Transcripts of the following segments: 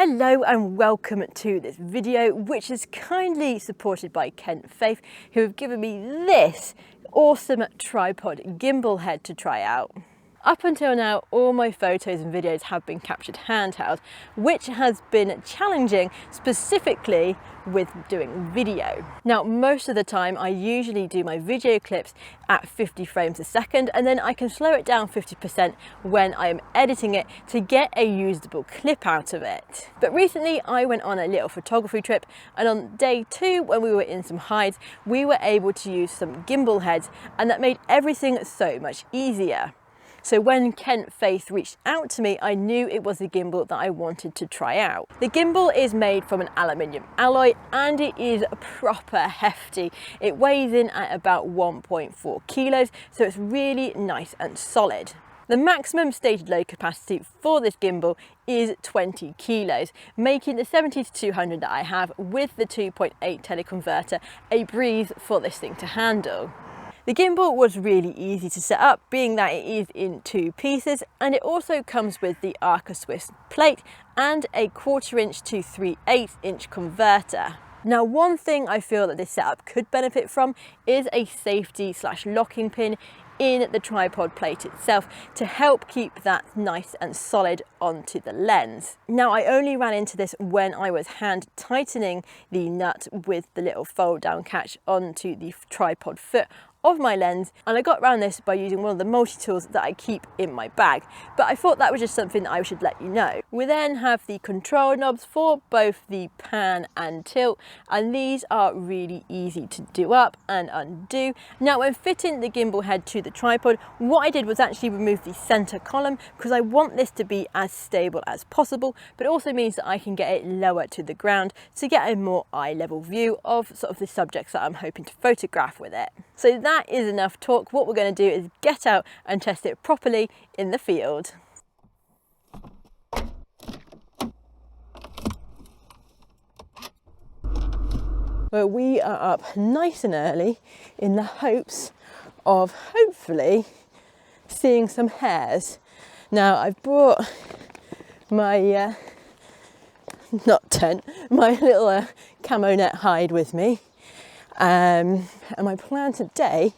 Hello and welcome to this video, which is kindly supported by Kentfaith, who have given me this awesome tripod gimbal head to try out. Up until now, all my photos and videos have been captured handheld, which has been challenging specifically with doing video. Now, most of the time I usually do my video clips at 50 frames a second, and then I can slow it down 50% when I am editing it to get a usable clip out of it. But recently I went on a little photography trip, and on day 2, when we were in some hides, we were able to use some gimbal heads, and that made everything so much easier. So when Kentfaith reached out to me, I knew it was the gimbal that I wanted to try out. The gimbal is made from an aluminium alloy and it is proper hefty. It weighs in at about 1.4 kilos, so it's really nice and solid. The maximum stated load capacity for this gimbal is 20 kilos, making the 70-200 that I have with the 2.8 teleconverter a breeze for this thing to handle. The gimbal was really easy to set up, being that it is in 2 pieces, and it also comes with the Arca Swiss plate and a 1/4 inch to 3/8 inch converter. Now, one thing I feel that this setup could benefit from is a safety/locking pin in the tripod plate itself to help keep that nice and solid onto the lens. Now, I only ran into this when I was hand tightening the nut with the little fold down catch onto the tripod foot of my lens, and I got around this by using one of the multi-tools that I keep in my bag, but I thought that was just something that I should let you know. We then have the control knobs for both the pan and tilt, and these are really easy to do up and undo. Now, when fitting the gimbal head to the tripod, what I did was actually remove the center column because I want this to be as stable as possible, but it also means that I can get it lower to the ground to get a more eye level view of sort of the subjects that I'm hoping to photograph with it. So that is enough talk. What we're going to do is get out and test it properly in the field. Well, we are up nice and early in the hopes of hopefully seeing some hares. Now, I've brought my not tent, my little camo net hide with me. And my plan today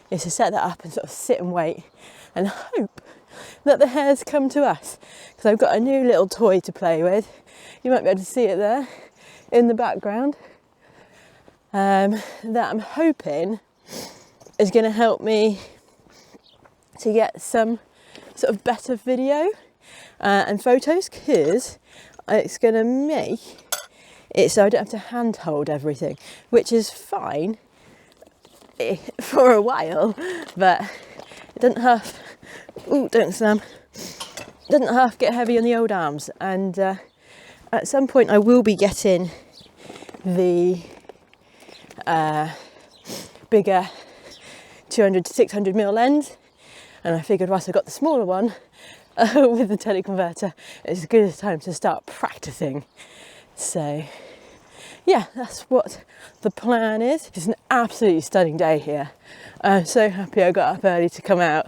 is to set that up and sort of sit and wait and hope that the hares come to us, because I've got a new little toy to play with. You might be able to see it there in the background, that I'm hoping is going to help me to get some sort of better video and photos, because it's going to make it so I don't have to hand hold everything, which is fine for a while, but it doesn't have, don't slam, doesn't have to get heavy on the old arms. And at some point I will be getting the bigger 200 to 600 mil lens, and I figured whilst I got the smaller one with the teleconverter, it's as good a time to start practicing. So yeah, that's what the plan is. It's an absolutely stunning day here. I'm so happy I got up early to come out.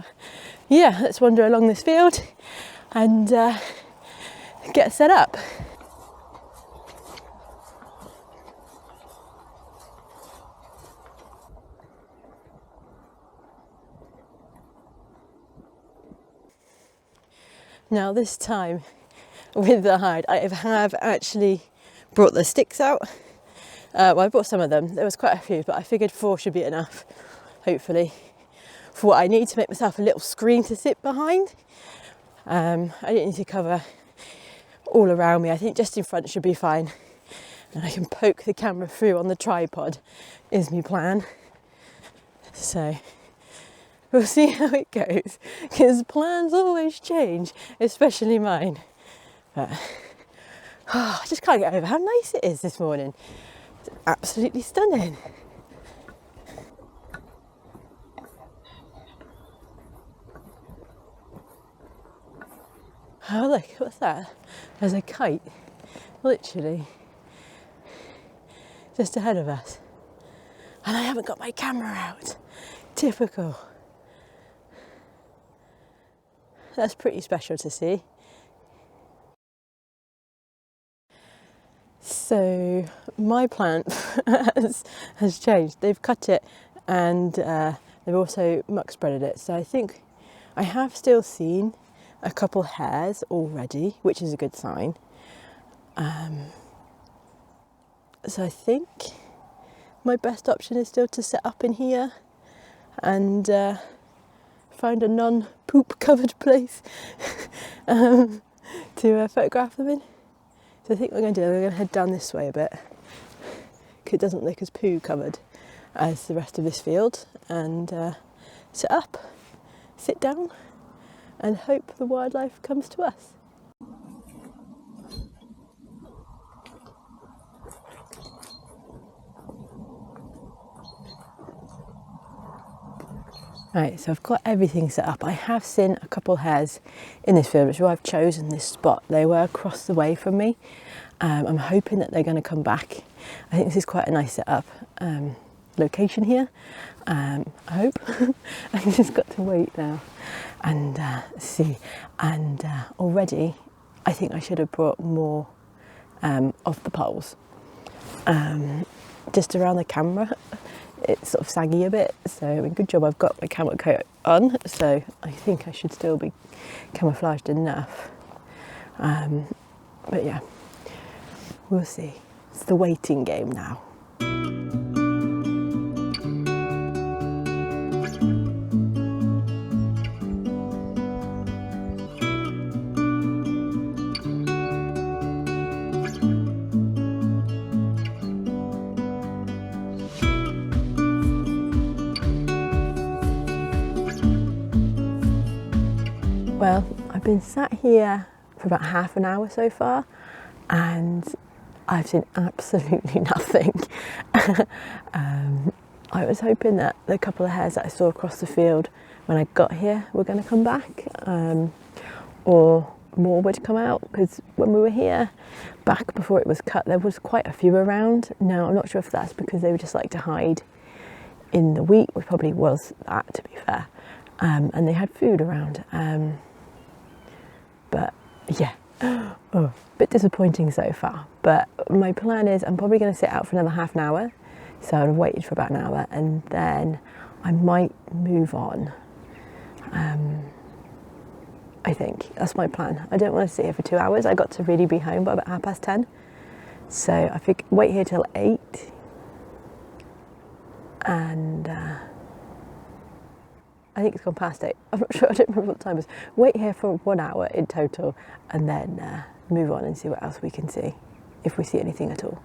Yeah, let's wander along this field and get set up. Now, this time with the hide, I have actually brought the sticks out. Well, I brought some of them. There was quite a few, but I figured 4 should be enough, hopefully, for what I need to make myself a little screen to sit behind. I didn't need to cover all around me. I think just in front should be fine. And I can poke the camera through on the tripod is my plan. So we'll see how it goes, because plans always change, especially mine. But I just can't get over how nice it is this morning. It's absolutely stunning. Oh look, what's that? There's a kite, literally, just ahead of us. And I haven't got my camera out. Typical. That's pretty special to see. So my plant has changed. They've cut it and they've also muck spreaded it. So I think I have still seen a couple hairs already, which is a good sign. So I think my best option is still to set up in here and find a non-poop covered place to photograph them in. So I think what we're going to do, we're going to head down this way a bit because it doesn't look as poo covered as the rest of this field, and sit up, sit down and hope the wildlife comes to us. Right, so I've got everything set up. I have seen a couple hares in this field, which is why I've chosen this spot. They were across the way from me. I'm hoping that they're going to come back. I think this is quite a nice setup location here. I hope. I've just got to wait now and see. And already, I think I should have brought more of the poles. Just around the camera, it's sort of saggy a bit, so I mean, good job I've got my camera coat on, so I think I should still be camouflaged enough. But yeah, we'll see. It's the waiting game now. Well, I've been sat here for about half an hour so far and I've seen absolutely nothing. I was hoping that the couple of hares that I saw across the field when I got here were going to come back, or more would come out, because when we were here back before it was cut there was quite a few around. Now I'm not sure if that's because they would just like to hide in the wheat, which probably was that, to be fair, and they had food around. But yeah, a bit disappointing so far. But my plan is I'm probably going to sit out for another half an hour. So I'd have waited for about an hour and then I might move on. I think that's my plan. I don't want to sit here for 2 hours. I got to really be home by about 10:30. So I think wait here till 8. And I think it's gone past 8. I'm not sure, I don't remember what the time is. Wait here for 1 hour in total and then move on and see what else we can see, if we see anything at all.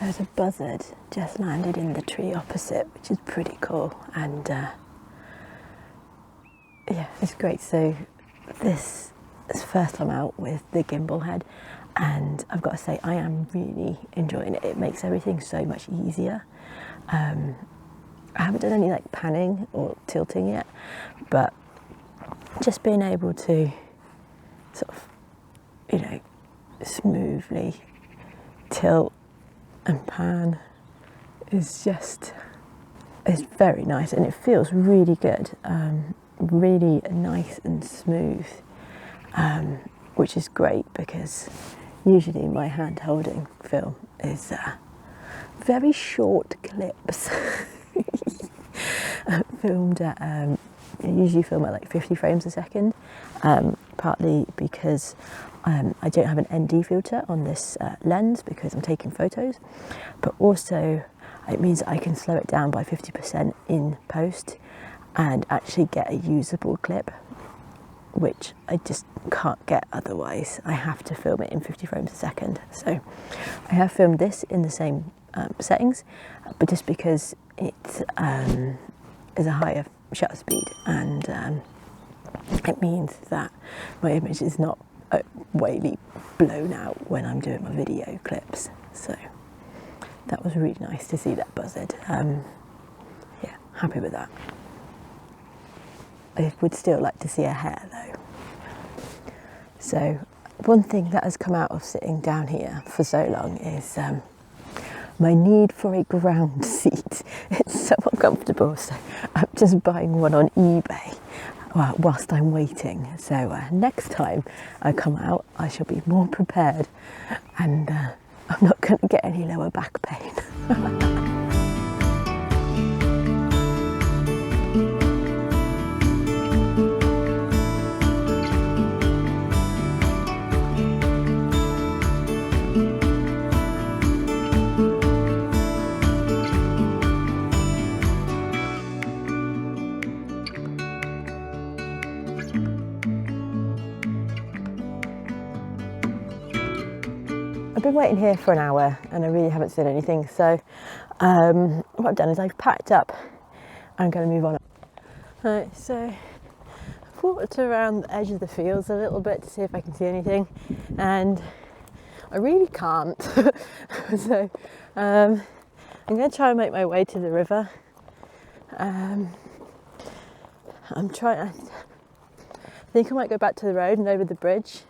There's a buzzard just landed in the tree opposite, which is pretty cool, and yeah, it's great. So this is the first time out with the gimbal head, and I've got to say I am really enjoying it. It makes everything so much easier. I haven't done any like panning or tilting yet, but just being able to sort of, you know, smoothly tilt and pan is just, it's very nice and it feels really good, really nice and smooth, which is great because usually my hand holding film is very short clips. Filmed at, I usually film at like 50 frames a second, partly because I don't have an ND filter on this lens because I'm taking photos, but also it means I can slow it down by 50% in post and actually get a usable clip. which I just can't get otherwise. I have to film it in 50 frames a second. So I have filmed this in the same settings, but just because it is a higher shutter speed, and it means that my image is not wayly blown out when I'm doing my video clips. So that was really nice to see that buzzard. Yeah, happy with that. I would still like to see a hare though. So one thing that has come out of sitting down here for so long is my need for a ground seat. It's so uncomfortable, so I'm just buying one on eBay whilst I'm waiting. So next time I come out, I shall be more prepared, and I'm not going to get any lower back pain. I've been waiting here for an hour and I really haven't seen anything, so what I've done is I've packed up and I'm going to move on. Right, so I've walked around the edge of the fields a little bit to see if I can see anything, and I really can't. So I'm going to try and make my way to the river. I think I might go back to the road and over the bridge.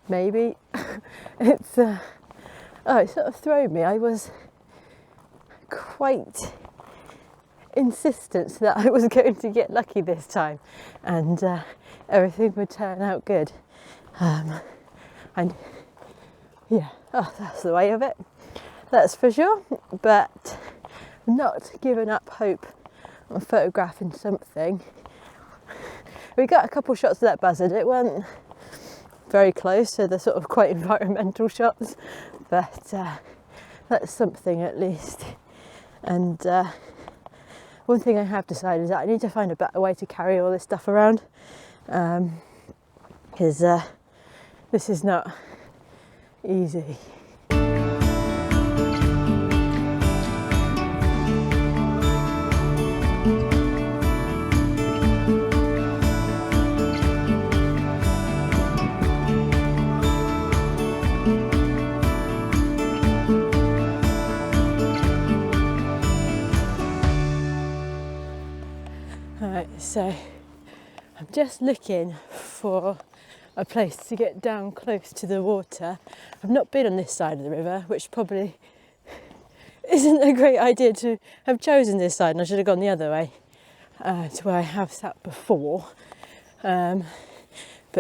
Maybe. It's it sort of thrown me. I was quite insistent that I was going to get lucky this time, and everything would turn out good. And yeah, that's the way of it, that's for sure. But not giving up hope on photographing something. We got a couple shots of that buzzard. It wasn't very close, so they're sort of quite environmental shots, but that's something at least. And one thing I have decided is that I need to find a better way to carry all this stuff around, because this is not easy. So I'm just looking for a place to get down close to the water. I've not been on this side of the river, which probably isn't a great idea to have chosen this side, and I should have gone the other way to where I have sat before. But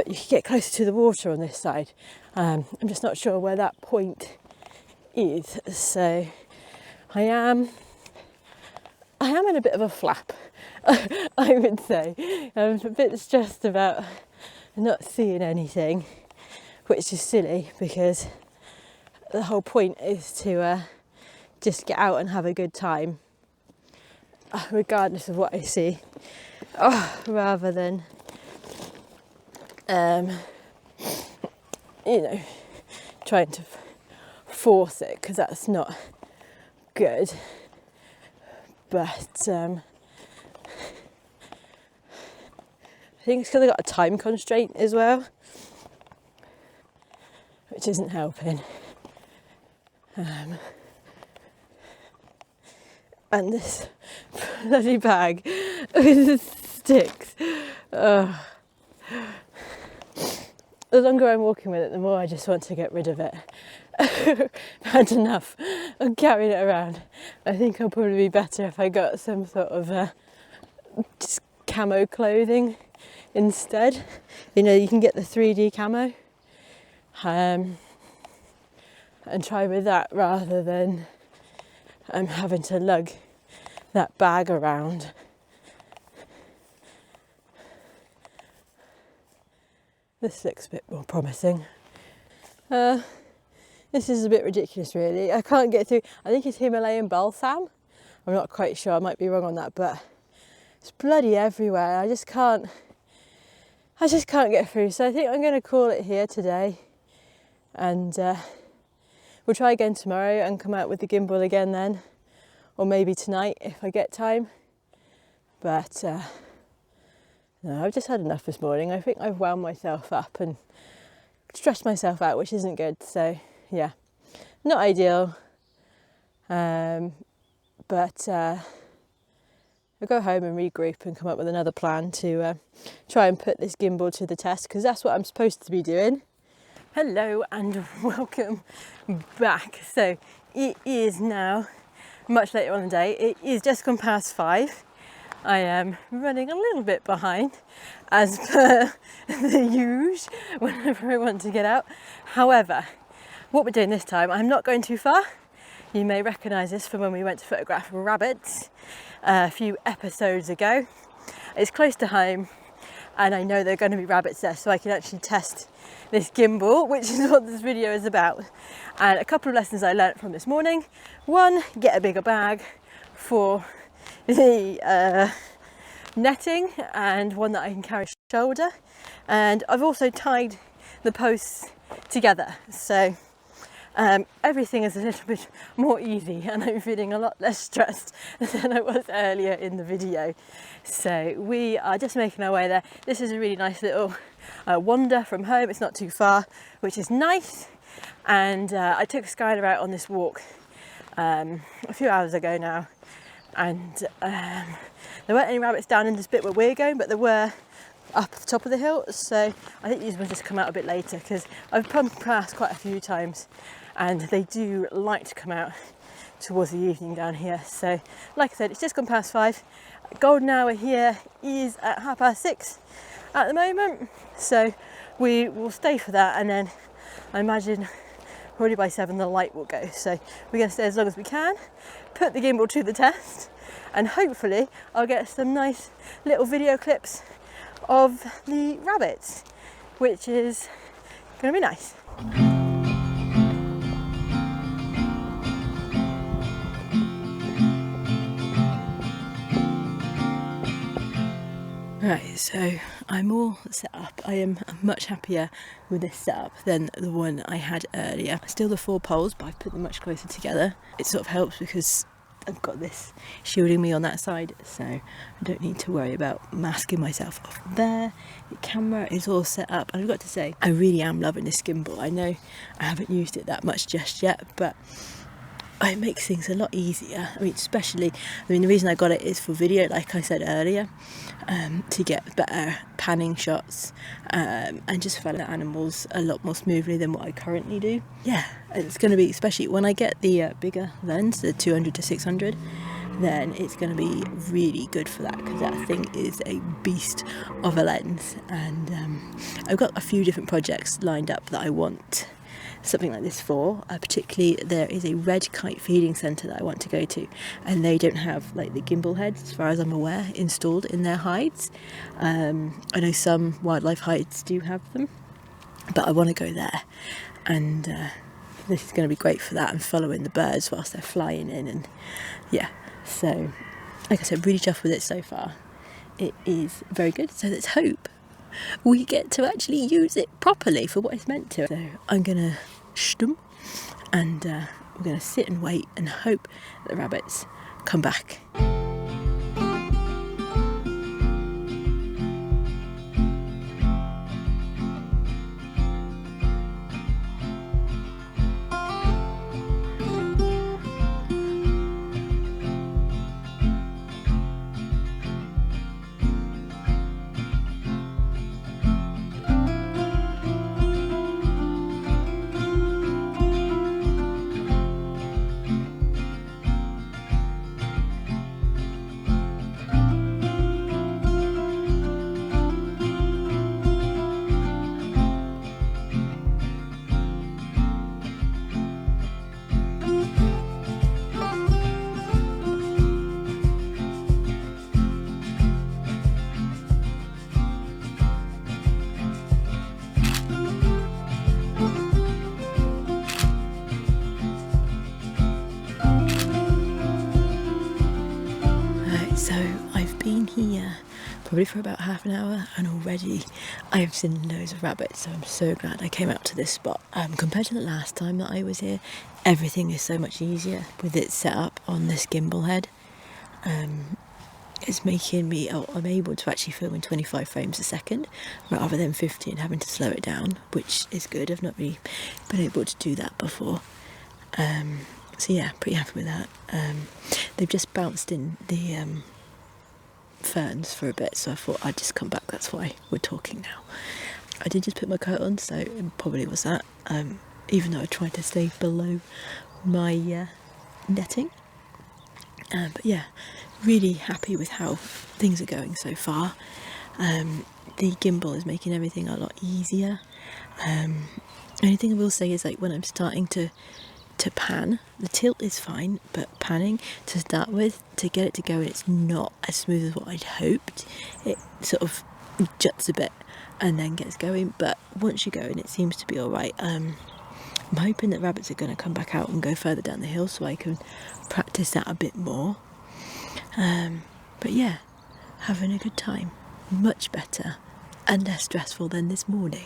you can get closer to the water on this side. I'm just not sure where that point is. So I am in a bit of a flap, I would say. I'm a bit stressed about not seeing anything, which is silly because the whole point is to just get out and have a good time, regardless of what I see, rather than trying to force it, because that's not good. But I think it's because I got a time constraint as well, which isn't helping. And this bloody bag with sticks. The longer I'm walking with it, the more I just want to get rid of it. I've had enough of carrying it around. I think I'll probably be better if I got some sort of just camo clothing instead. You know, you can get the 3D camo, and try with that rather than having to lug that bag around. This looks a bit more promising. This is a bit ridiculous, really. I can't get through. I think it's Himalayan balsam. I'm not quite sure. I might be wrong on that, but It's bloody everywhere. I just can't get through. So I think I'm going to call it here today, and we'll try again tomorrow and come out with the gimbal again then, or maybe tonight if I get time. But no, I've just had enough this morning. I think I've wound myself up and stressed myself out, which isn't good. So yeah, not ideal. But I'll go home and regroup and come up with another plan to try and put this gimbal to the test, because that's what I'm supposed to be doing. Hello and welcome back. So it is now much later on in the day. It is just gone past 5. I am running a little bit behind, as per the usual, whenever I want to get out. However, what we're doing this time, I'm not going too far. You may recognise this from when we went to photograph rabbits a few episodes ago. It's close to home, and I know there are going to be rabbits there, so I can actually test this gimbal, which is what this video is about. And a couple of lessons I learnt from this morning. One, get a bigger bag for the netting, and one that I can carry shoulder. And I've also tied the posts together, so everything is a little bit more easy, and I'm feeling a lot less stressed than I was earlier in the video. So we are just making our way there. This is a really nice little wander from home. It's not too far, which is nice. And I took Skylar out on this walk a few hours ago now, and there weren't any rabbits down in this bit where we're going, but there were up the top of the hill. So I think these will just come out a bit later, because I've pumped past quite a few times and they do like to come out towards the evening down here. So like I said, it's just gone past 5. Golden hour here is at 6:30 at the moment, so we will stay for that, and then I imagine probably by 7 the light will go. So we're going to stay as long as we can, put the gimbal to the test, and hopefully I'll get some nice little video clips of the rabbits, which is going to be nice. Right, so I'm all set up. I am much happier with this setup than the one I had earlier. Still the 4 poles, but I've put them much closer together. It sort of helps because I've got this shielding me on that side, so I don't need to worry about masking myself off there. The camera is all set up, and I've got to say, I really am loving this gimbal. I know I haven't used it that much just yet, but it makes things a lot easier. I mean, the reason I got it is for video, like I said earlier, to get better panning shots and just follow the animals a lot more smoothly than what I currently do. Yeah, it's going to be, especially when I get the bigger lens, the 200 to 600, then it's going to be really good for that, because that thing is a beast of a lens. And I've got a few different projects lined up that I want something like this for. Particularly, there is a red kite feeding centre that I want to go to, and they don't have like the gimbal heads, as far as I'm aware, installed in their hides. I know some wildlife hides do have them, but I want to go there, and this is going to be great for that, and following the birds whilst they're flying in. And yeah, so like I said, really chuffed with it so far. It is very good, so let's hope we get to actually use it properly for what it's meant to. So I'm gonna stum, and we're gonna sit and wait and hope that the rabbits come back. I've been here probably for about half an hour and already I've seen loads of rabbits, so I'm so glad I came out to this spot. Compared to the last time that I was here, everything is so much easier with it set up on this gimbal head. It's making me, I'm able to actually film in 25 frames a second rather than 50 and having to slow it down, which is good. I've not really been able to do that before. So yeah, pretty happy with that. They've just bounced in the ferns for a bit, so I thought I'd just come back. That's why we're talking now. I did just put my coat on, so it probably was that, even though I tried to stay below my netting. But yeah, really happy with how things are going so far. The gimbal is making everything a lot easier. Only thing I will say is, like, when I'm starting to pan, the tilt is fine, but panning to start with, to get it to go, and it's not as smooth as what I'd hoped. It sort of juts a bit and then gets going, but once you go in, it seems to be all right. I'm hoping that rabbits are going to come back out and go further down the hill so I can practice that a bit more. But yeah, having a good time. Much better and less stressful than this morning.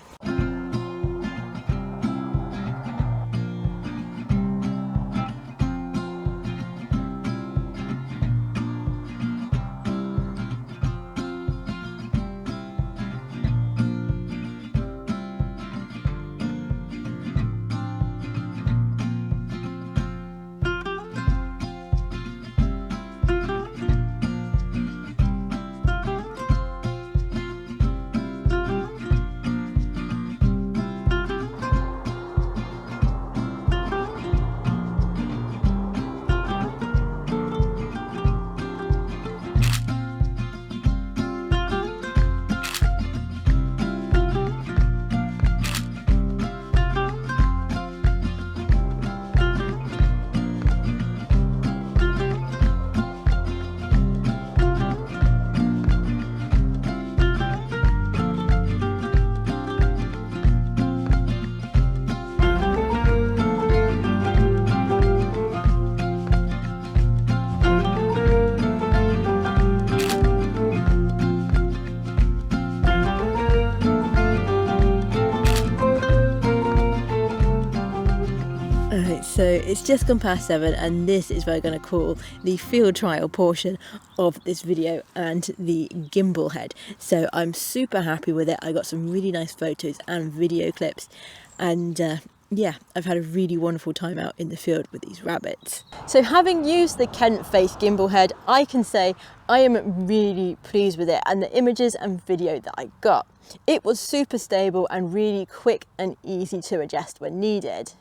So it's just gone past 7, and this is what I'm going to call the field trial portion of this video and the gimbal head. So I'm super happy with it. I got some really nice photos and video clips, and yeah, I've had a really wonderful time out in the field with these rabbits. So having used the Kentfaith Gimbal Head, I can say I am really pleased with it and the images and video that I got. It was super stable and really quick and easy to adjust when needed.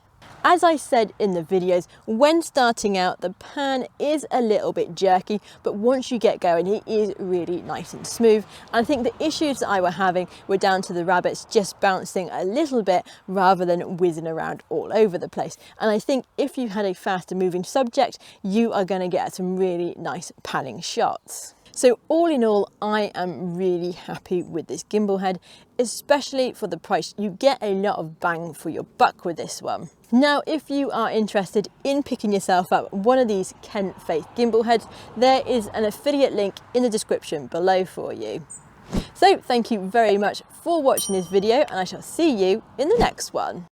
As I said in the videos, when starting out, the pan is a little bit jerky, but once you get going, it is really nice and smooth. And I think the issues that I were having were down to the rabbits just bouncing a little bit rather than whizzing around all over the place. And I think if you had a faster moving subject, you are going to get some really nice panning shots. So all in all, I am really happy with this gimbal head, especially for the price. You get a lot of bang for your buck with this one. Now, if you are interested in picking yourself up one of these Kentfaith gimbal heads, there is an affiliate link in the description below for you. So thank you very much for watching this video, and I shall see you in the next one.